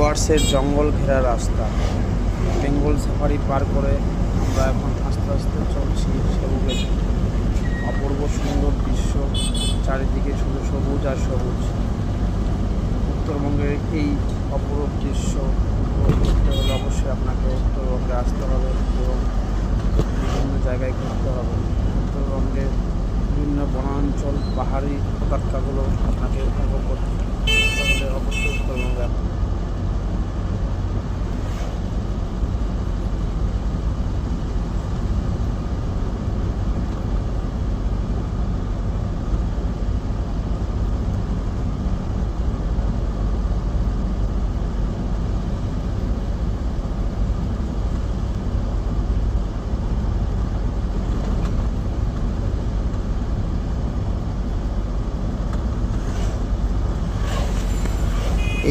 ডুয়ার্সের জঙ্গল ঘেরা রাস্তা, বেঙ্গল সাফারি পার করে আমরা এখন আস্তে আস্তে চলছি সেবকের। অপূর্ব সুন্দর দৃশ্য, চারিদিকে শুধু সবুজ আর সবুজ। উত্তরবঙ্গের এই অপূর্ব দৃশ্য উপভোগ করতে হলে অবশ্যই আপনাকে উত্তরবঙ্গে আসতে হবে এবং বিভিন্ন জায়গায় ঘুরতে হবে। উত্তরবঙ্গের বিভিন্ন বনাঞ্চল, পাহাড়ি উপত্যকাগুলো আপনাকে উপভোগ করতে হলে অবশ্যই উত্তরবঙ্গে আসতে হবে।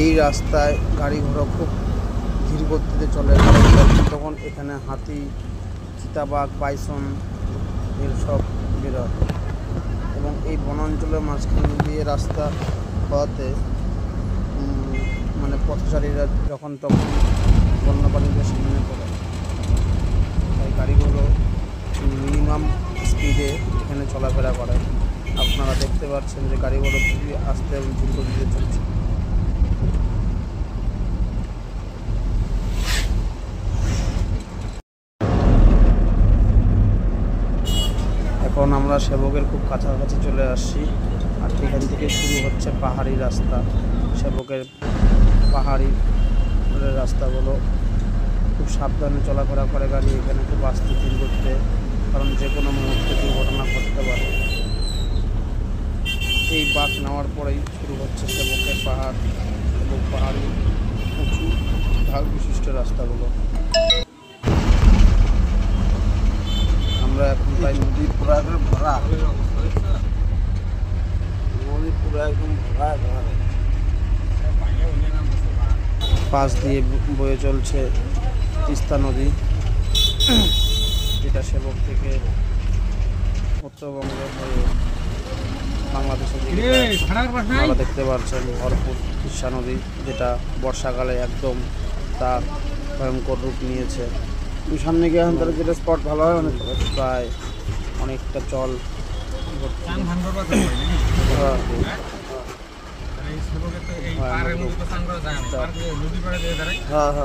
এই রাস্তায় গাড়ি ঘোড়া খুব ধীর গতিতে চলে, তখন এখানে হাতি, চিতাবাঘ, বাইসন এর সব বেরোয় এবং এই বনাঞ্চলের মাঝখান দিয়ে রাস্তা হওয়াতে পথচারীরা যখন তখন বন্যপ্রাণীদের সামনে পড়ে। তাই গাড়িগুলো মিনিমাম স্পিডে এখানে চলাফেরা করে। আপনারা দেখতে পাচ্ছেন যে গাড়িগুলো খুবই আস্তে এবং ধীর গতিতে চলছে। এখন আমরা সেবকের খুব কাছাকাছি চলে আসছি, আর এখান থেকে শুরু হচ্ছে পাহাড়ি রাস্তা। সেবকের পাহাড়ি রাস্তাগুলো খুব সাবধানে চলাফেরা করে গাড়ি, এখানে খুব আস্তে ধীর করতে, কারণ যে কোনো মুহূর্তে দুর্ঘটনা ঘটতে পারে। এই বাঁক নেওয়ার পরেই শুরু হচ্ছে সেবকের পাহাড় এবং পাহাড়ি উঁচু ঢাল বিশিষ্ট রাস্তাগুলো। আমরা এখন প্রায় নদী পুরো একদম ভরা, নদী পুরো একদম ভরা, পাশ দিয়ে বয়ে চলছে তিস্তা নদী, যেটা সেবক থেকে উত্তরবঙ্গের হয়ে বাংলাদেশের দিকে। আপনারা দেখতে পাচ্ছেন ভরপুর তিস্তা নদী, যেটা বর্ষাকালে একদম তার ভয়ঙ্কর রূপ নিয়েছে। সামনে গিয়ে এখন তারা যেটা স্পট ভালো হয়, প্রায় অনেকটা জল। হ্যাঁ,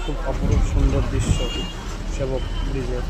খুব অপরূপ সুন্দর দৃশ্য সেবক ব্রিজের।